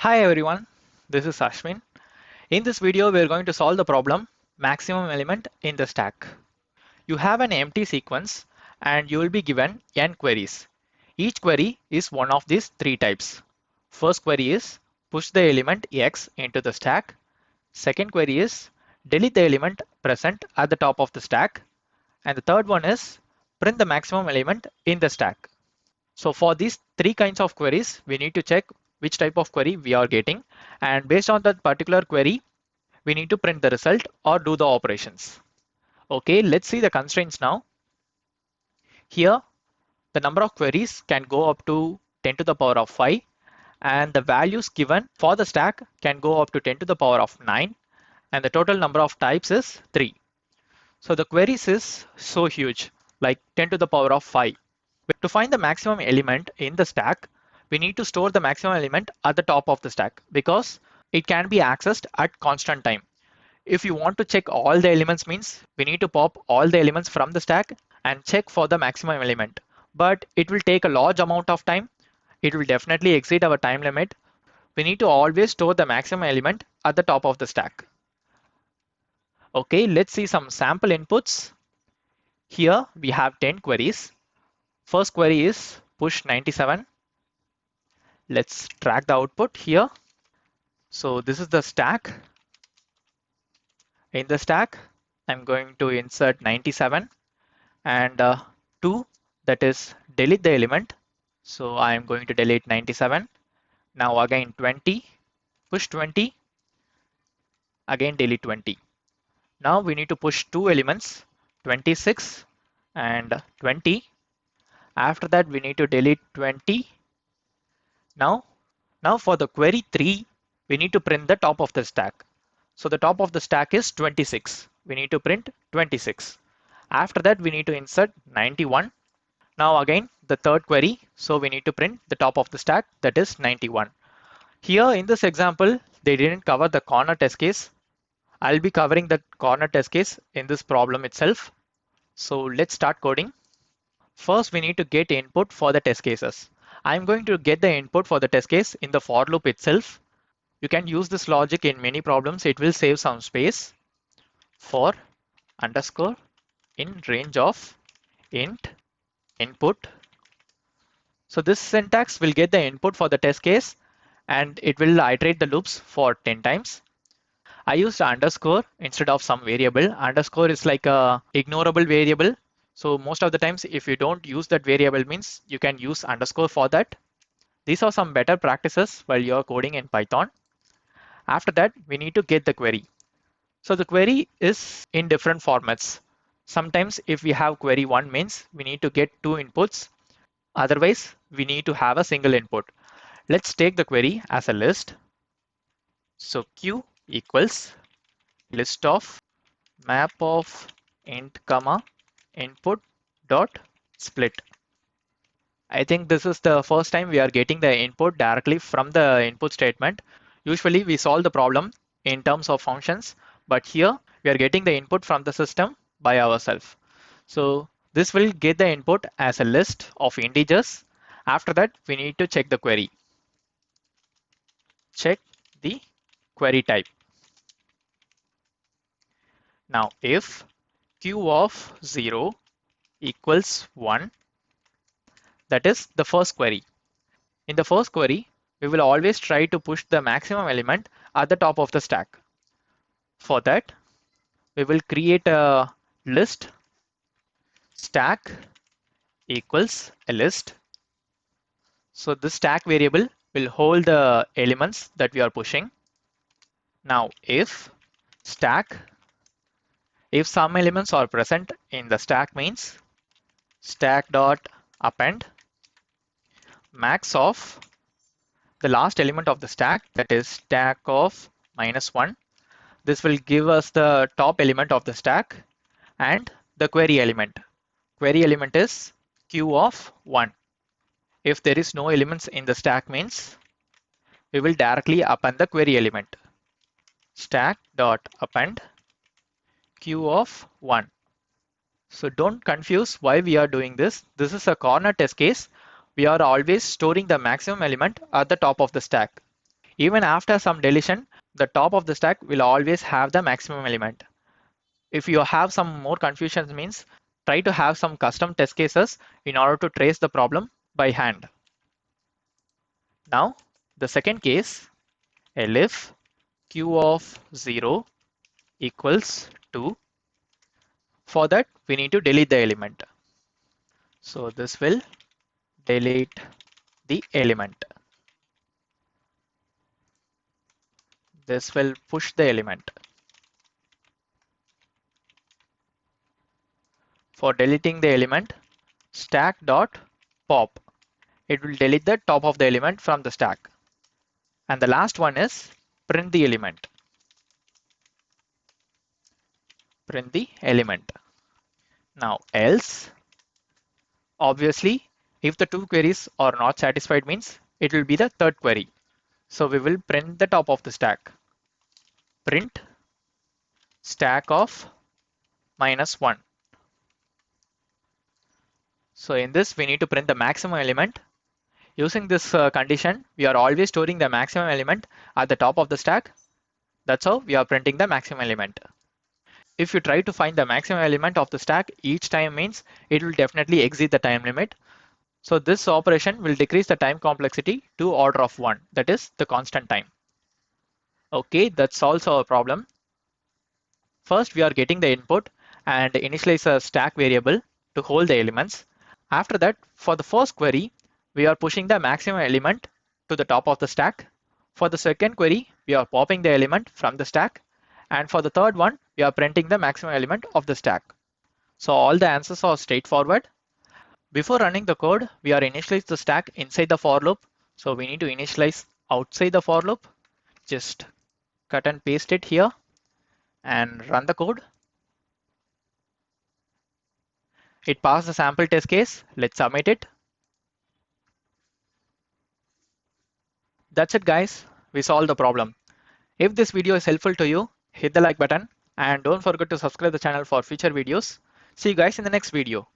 Hi everyone, this is Ashwin. In this video, we are going to solve the problem maximum element in the stack. You have an empty sequence and you will be given n queries. Each query is one of these three types. First query is push the element x into the stack. Second query is delete the element present at the top of the stack. And the third one is print the maximum element in the stack. So for these three kinds of queries, we need to check which type of query we are getting. And based on that particular query, we need to print the result or do the operations. Okay, let's see the constraints now. Here, the number of queries can go up to 10 to the power of 5, and the values given for the stack can go up to 10 to the power of 9, and the total number of types is 3. So the queries is so huge, like 10 to the power of 5. To find the maximum element in the stack, we need to store the maximum element at the top of the stack because it can be accessed at constant time. If you want to check all the elements means we need to pop all the elements from the stack and check for the maximum element. But it will take a large amount of time. It will definitely exceed our time limit. We need to always store the maximum element at the top of the stack. Okay, let's see some sample inputs. Here we have 10 queries. First query is push 97. Let's track the output here. So this is the stack. In the stack, I'm going to insert 97 and 2, that is delete the element. So I'm going to delete 97. Now again 20, push 20, again delete 20. Now we need to push two elements, 26 and 20. After that we need to delete 20. Now for the query 3, we need to print the top of the stack. So the top of the stack is 26. We need to print 26. After that, we need to insert 91. Now again, the third query. So we need to print the top of the stack, that is 91. Here in this example, they didn't cover the corner test case. I'll be covering the corner test case in this problem itself. So let's start coding. First, we need to get input for the test cases. I'm going to get the input for the test case in the for loop itself. You can use this logic in many problems. It will save some space. For underscore in range of int input. So this syntax will get the input for the test case and it will iterate the loops for 10 times. I used underscore instead of some variable. Underscore is like a ignorable variable. So most of the times if you don't use that variable means you can use underscore for that. These are some better practices while you're coding in Python. After that, we need to get the query. So the query is in different formats. Sometimes if we have query 1 means we need to get two inputs. Otherwise, we need to have a single input. Let's take the query as a list. So q equals list of map of int comma input dot split. I think this is the first time we are getting the input directly from the input statement. Usually we solve the problem in terms of functions, but here we are getting the input from the system by ourselves. So this will get the input as a list of integers. After that, we need to check the query. Check the query type. Now if q of 0 equals 1, that is the first query. In the first query, we will always try to push the maximum element at the top of the stack. For that, we will create a list stack equals a list. So this stack variable will hold the elements that we are pushing. Now if stack, if some elements are present in the stack means stack dot append max of the last element of the stack, that is stack of -1. This will give us the top element of the stack and the query element. Query element is q of 1. If there is no elements in the stack means we will directly append the query element. Stack dot append q of 1. So don't confuse why we are doing this. This is a corner test case. We are always storing the maximum element at the top of the stack. Even after some deletion, the top of the stack will always have the maximum element. If you have some more confusions means try to have some custom test cases in order to trace the problem by hand. Now the second case, elif q of 0 equals 2. For that we need to delete the element. So this will delete the element. This will push the element. For deleting the element, stack dot pop. It will delete the top of the element from the stack. And the last one is print the element. Print the element. Now else, obviously, if the two queries are not satisfied means it will be the third query. So we will print the top of the stack. Print stack of -1. So in this we need to print the maximum element. Using this condition, we are always storing the maximum element at the top of the stack. That's how we are printing the maximum element. If you try to find the maximum element of the stack each time means it will definitely exceed the time limit. So this operation will decrease the time complexity to order of 1, that is the constant time. Okay, that solves our problem. First, we are getting the input and initialize a stack variable to hold the elements. After that, for the first query, we are pushing the maximum element to the top of the stack. For the second query, we are popping the element from the stack. And for the third one, we are printing the maximum element of the stack. So all the answers are straightforward. Before running the code, we are initialize the stack inside the for loop. So we need to initialize outside the for loop. Just cut and paste it here and run the code. It passed the sample test case. Let's submit it. That's it guys. We solved the problem. If this video is helpful to you, hit the like button and don't forget to subscribe the channel for future videos. See you guys in the next video.